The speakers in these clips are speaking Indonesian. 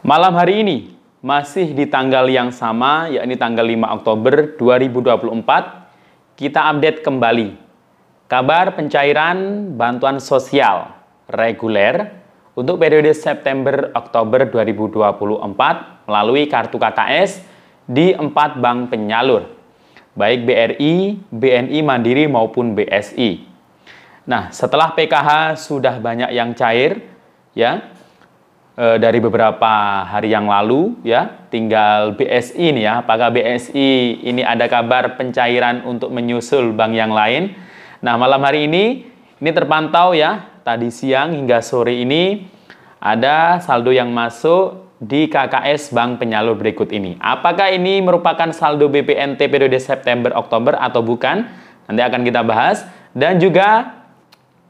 Malam hari ini, masih di tanggal yang sama, yakni tanggal 5 Oktober 2024, kita update kembali kabar pencairan bantuan sosial reguler untuk periode September-Oktober 2024 melalui kartu KKS di 4 bank penyalur, baik BRI, BNI Mandiri maupun BSI. Nah, setelah PKH sudah banyak yang cair, ya, dari beberapa hari yang lalu, ya, tinggal BSI nih ya. Apakah BSI ini ada kabar pencairan untuk menyusul bank yang lain? Nah, malam hari ini terpantau ya, tadi siang hingga sore ini ada saldo yang masuk di KKS bank penyalur berikut ini. Apakah ini merupakan saldo BPNT periode September-Oktober atau bukan? Nanti akan kita bahas. Dan juga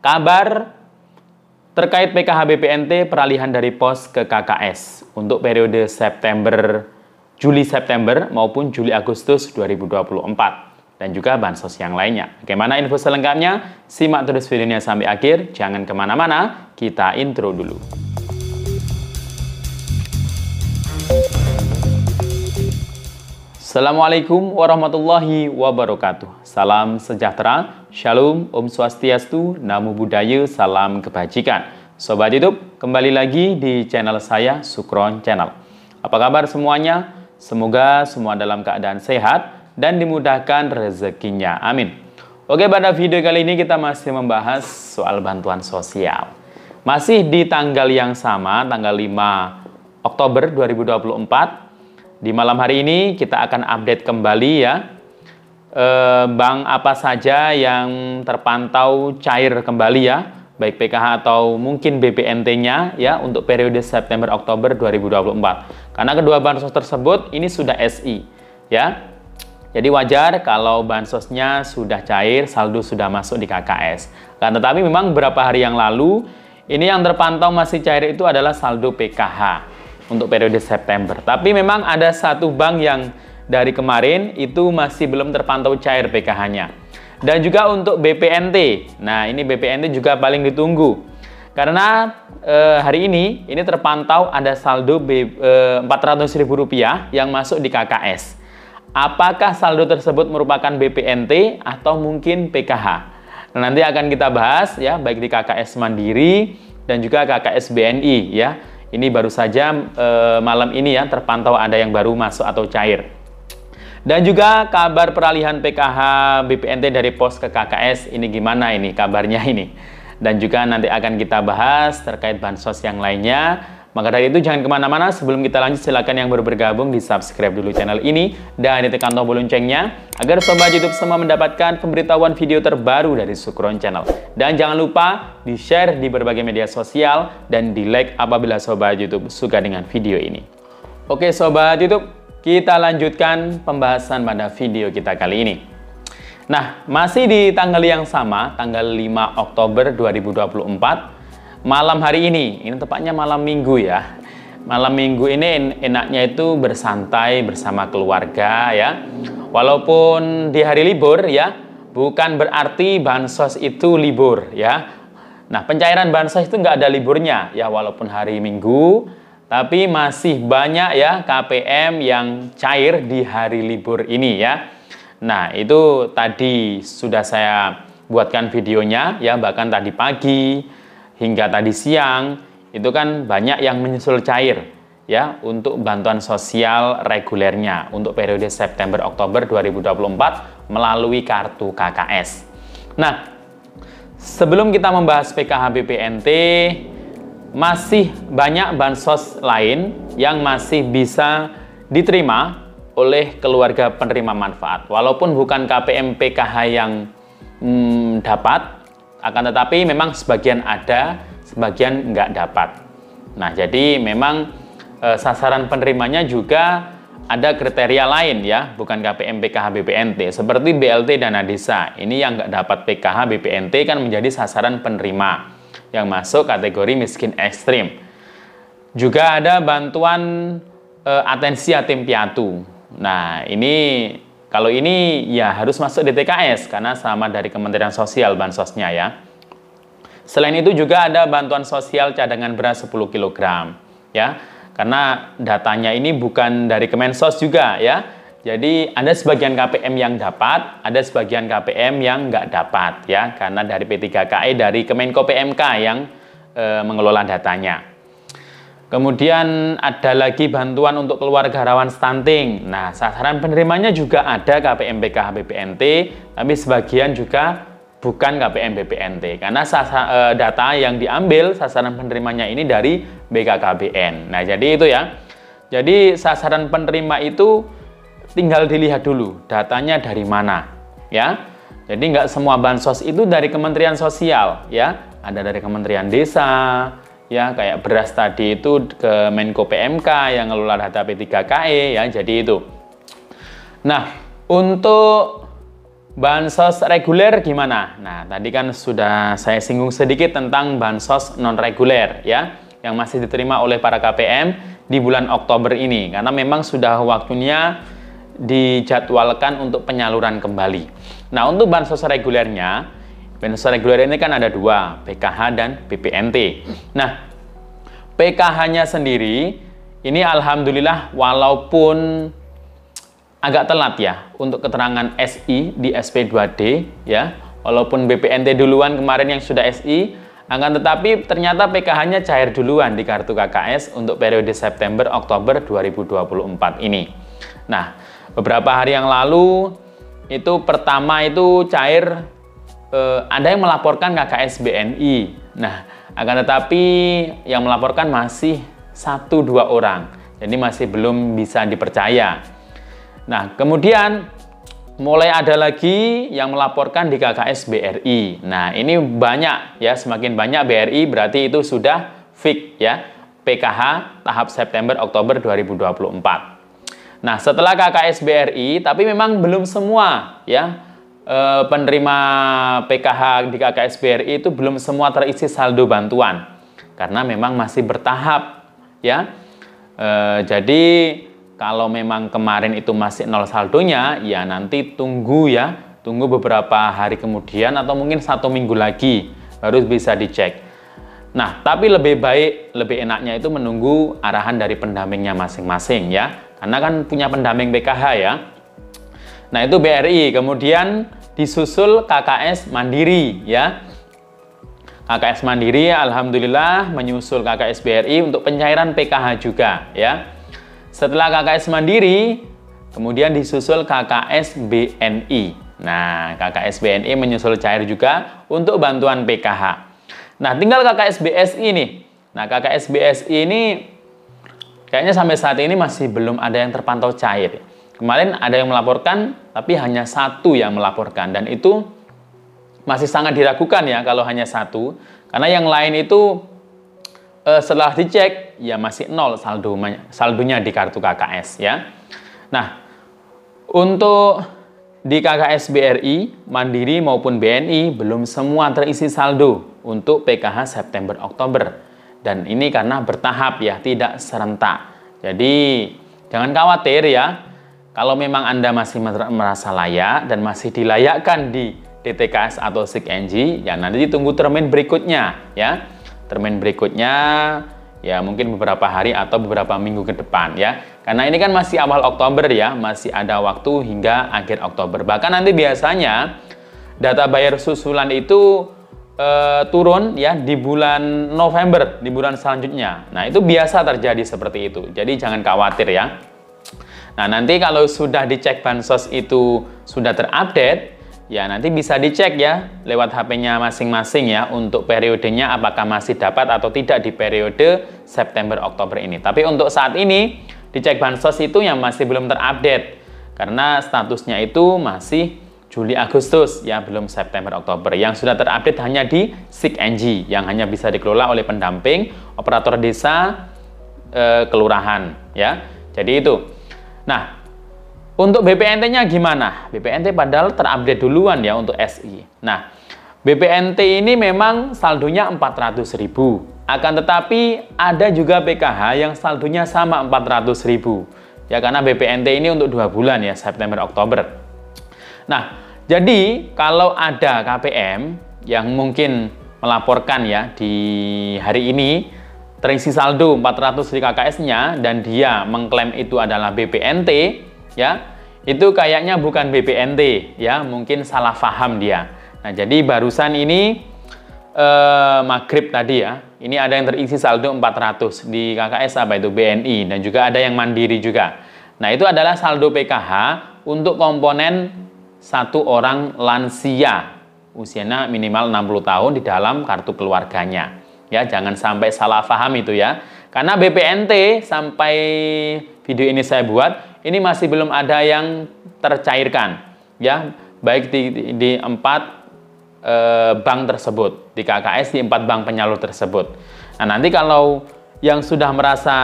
kabar terkait PKH BPNT peralihan dari pos ke KKS untuk periode Juli-September maupun Juli-Agustus 2024 dan juga bansos yang lainnya. Bagaimana info selengkapnya? Simak terus videonya sampai akhir, jangan kemana-mana, kita intro dulu. Assalamualaikum warahmatullahi wabarakatuh. Salam sejahtera, Shalom, Om Swastiastu, Namo Buddhaya, salam kebajikan. Sobat YouTube, kembali lagi di channel saya, Sukron Channel. Apa kabar semuanya? Semoga semua dalam keadaan sehat dan dimudahkan rezekinya. Amin. Oke, pada video kali ini kita masih membahas soal bantuan sosial. Masih di tanggal yang sama, tanggal 5 Oktober 2024. Di malam hari ini kita akan update kembali ya, bank apa saja yang terpantau cair kembali ya, baik PKH atau mungkin BPNT-nya ya untuk periode September-Oktober 2024. Karena kedua bansos tersebut ini sudah SI ya. Jadi wajar kalau bansosnya sudah cair, saldo sudah masuk di KKS. Tetapi memang beberapa hari yang lalu ini yang terpantau masih cair itu adalah saldo PKH untuk periode September. Tapi memang ada satu bank yang dari kemarin itu masih belum terpantau cair PKH-nya. Dan juga untuk BPNT. Nah, ini BPNT juga paling ditunggu. Karena hari ini terpantau ada saldo Rp400.000 yang masuk di KKS. Apakah saldo tersebut merupakan BPNT atau mungkin PKH? Nah, nanti akan kita bahas ya, baik di KKS Mandiri dan juga KKS BNI ya. Ini baru saja malam ini ya terpantau ada yang baru masuk atau cair. Dan juga kabar peralihan PKH BPNT dari pos ke KKS ini gimana ini kabarnya ini. Dan juga nanti akan kita bahas terkait bansos yang lainnya. Maka dari itu jangan kemana-mana, sebelum kita lanjut silakan yang baru bergabung di subscribe dulu channel ini dan ditekan tombol loncengnya agar sobat YouTube semua mendapatkan pemberitahuan video terbaru dari Sukron Channel. Dan jangan lupa di share di berbagai media sosial dan di like apabila sobat YouTube suka dengan video ini. Oke sobat YouTube, kita lanjutkan pembahasan pada video kita kali ini. Nah, masih di tanggal yang sama, tanggal 5 Oktober 2024. Malam hari ini tepatnya malam minggu ya. Malam minggu ini enaknya itu bersantai bersama keluarga ya. Walaupun di hari libur ya, bukan berarti bansos itu libur ya. Nah, pencairan bansos itu nggak ada liburnya ya, walaupun hari Minggu, tapi masih banyak ya KPM yang cair di hari libur ini ya. Nah, itu tadi sudah saya buatkan videonya ya, bahkan tadi pagi hingga tadi siang itu kan banyak yang menyusul cair ya untuk bantuan sosial regulernya untuk periode September-Oktober 2024 melalui kartu KKS. Nah, sebelum kita membahas PKH BPNT, masih banyak bansos lain yang masih bisa diterima oleh keluarga penerima manfaat. Walaupun bukan KPM PKH yang dapat, akan tetapi memang sebagian ada, sebagian nggak dapat. Nah, jadi memang sasaran penerimanya juga ada kriteria lain ya, bukan KPM PKH BPNT, seperti BLT Dana Desa. Ini yang nggak dapat PKH BPNT kan menjadi sasaran penerima yang masuk kategori miskin ekstrim. Juga ada bantuan atensi yatim piatu. Nah, kalau ini ya harus masuk di TKS karena sama dari Kementerian Sosial bansosnya ya. Selain itu juga ada bantuan sosial cadangan beras 10 kg ya. karena datanya ini bukan dari Kemensos juga ya. Jadi ada sebagian KPM yang dapat, ada sebagian KPM yang nggak dapat ya, karena dari P3KE dari Kemenko PMK yang mengelola datanya. Kemudian ada lagi bantuan untuk keluarga rawan stunting. Nah, sasaran penerimanya juga ada KPM PKH BPNT, tapi sebagian juga bukan KPM BPNT karena data yang diambil sasaran penerimanya ini dari BKKBN. Nah, jadi itu ya. Jadi sasaran penerima itu tinggal dilihat dulu datanya dari mana ya. Jadi nggak semua bansos itu dari Kementerian Sosial ya, ada dari Kementerian Desa ya, kayak beras tadi itu ke Menko PMK yang ngelola data P3KE ya, jadi itu. Nah, untuk bansos reguler gimana? Nah, tadi kan sudah saya singgung sedikit tentang bansos non reguler ya, yang masih diterima oleh para KPM di bulan Oktober ini, karena memang sudah waktunya dijadwalkan untuk penyaluran kembali. Nah, untuk bansos regulernya, bansos reguler ini kan ada dua, PKH dan BPNT. Nah, PKH-nya sendiri, ini alhamdulillah walaupun agak telat ya untuk keterangan SI di SP2D ya, walaupun BPNT duluan kemarin yang sudah SI, akan tetapi ternyata PKH-nya cair duluan di kartu KKS untuk periode September-Oktober 2024 ini. Nah, beberapa hari yang lalu itu pertama itu cair, ada yang melaporkan KKS BNI. Nah, akan tetapi yang melaporkan masih 1-2 orang, jadi masih belum bisa dipercaya. Nah, kemudian mulai ada lagi yang melaporkan di KKS BRI. Nah, ini banyak ya, semakin banyak BRI berarti itu sudah fix ya, PKH tahap September-Oktober 2024. Nah, setelah KKS BRI, tapi memang belum semua ya penerima PKH di KKS BRI itu belum semua terisi saldo bantuan, karena memang masih bertahap ya. Jadi kalau memang kemarin itu masih nol saldonya, ya nanti tunggu beberapa hari kemudian atau mungkin 1 minggu lagi baru bisa dicek. Nah, tapi lebih baik, lebih enaknya itu menunggu arahan dari pendampingnya masing-masing ya. Karena kan punya pendamping PKH ya. Nah, itu BRI, kemudian disusul KKS Mandiri ya. KKS Mandiri alhamdulillah menyusul KKS BRI untuk pencairan PKH juga ya. Setelah KKS Mandiri, kemudian disusul KKS BNI. Nah, KKS BNI menyusul cair juga untuk bantuan PKH. Nah, tinggal KKS BSI nih. Nah, KKS BSI ini kayaknya sampai saat ini masih belum ada yang terpantau cair. Kemarin ada yang melaporkan, tapi hanya 1 yang melaporkan. Dan itu masih sangat diragukan ya kalau hanya 1. Karena yang lain itu setelah dicek, ya masih 0 saldonya di kartu KKS ya. Nah, untuk di KKS BRI, Mandiri maupun BNI belum semua terisi saldo untuk PKH September-Oktober. Dan ini karena bertahap ya, tidak serentak. Jadi jangan khawatir ya, kalau memang Anda masih merasa layak dan masih dilayakkan di DTKS atau SIG-NG, ya nanti ditunggu termin berikutnya ya. Termin berikutnya ya mungkin beberapa hari atau beberapa minggu ke depan ya. Karena ini kan masih awal Oktober ya, masih ada waktu hingga akhir Oktober. Bahkan nanti biasanya data bayar susulan itu turun ya di bulan November, di bulan selanjutnya. Nah, itu biasa terjadi seperti itu. Jadi jangan khawatir ya. Nah, nanti kalau sudah dicek bansos itu sudah terupdate, ya nanti bisa dicek ya lewat HP-nya masing-masing ya untuk periodenya apakah masih dapat atau tidak di periode September-Oktober ini. Tapi untuk saat ini dicek bansos itu yang masih belum terupdate karena statusnya itu masih Juli-Agustus ya, belum September-Oktober. Yang sudah terupdate hanya di SIG-NG yang hanya bisa dikelola oleh pendamping operator desa kelurahan ya. Jadi itu. Nah, untuk BPNT-nya gimana? BPNT padahal terupdate duluan ya untuk SI. Nah, BPNT ini memang saldonya 400.000. Akan tetapi ada juga PKH yang saldonya sama 400.000. Ya, karena BPNT ini untuk 2 bulan ya, September-Oktober. Nah, jadi kalau ada KPM yang mungkin melaporkan ya di hari ini terisi saldo 400 di KKS-nya dan dia mengklaim itu adalah BPNT, ya, itu kayaknya bukan BPNT, ya, mungkin salah paham dia. Nah, jadi barusan ini maghrib tadi ya, ini ada yang terisi saldo 400 di KKS apa itu BNI dan juga ada yang mandiri juga. Nah, itu adalah saldo PKH untuk komponen satu orang lansia, usianya minimal 60 tahun di dalam kartu keluarganya. Ya, jangan sampai salah paham itu ya. Karena BPNT sampai video ini saya buat, ini masih belum ada yang tercairkan. Ya, baik di 4 bank tersebut, di KKS di 4 bank penyalur tersebut. Nah, nanti kalau yang sudah merasa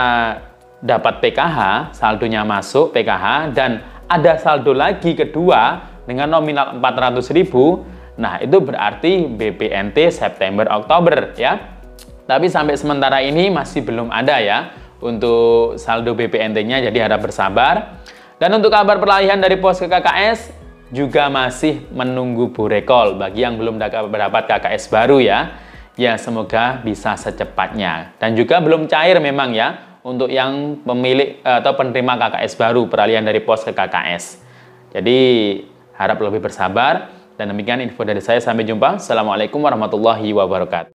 dapat PKH, saldonya masuk PKH dan ada saldo lagi kedua dengan nominal 400.000, nah itu berarti BPNT September Oktober ya. Tapi sampai sementara ini masih belum ada ya untuk saldo BPNT-nya, jadi harap bersabar. Dan untuk kabar peralihan dari pos ke KKS juga masih menunggu Bu Rekol bagi yang belum dapat KKS baru ya. Ya, semoga bisa secepatnya. Dan juga belum cair memang ya untuk yang pemilik atau penerima KKS baru peralihan dari pos ke KKS. Jadi harap lebih bersabar. Dan demikian info dari saya, sampai jumpa. Assalamualaikum warahmatullahi wabarakatuh.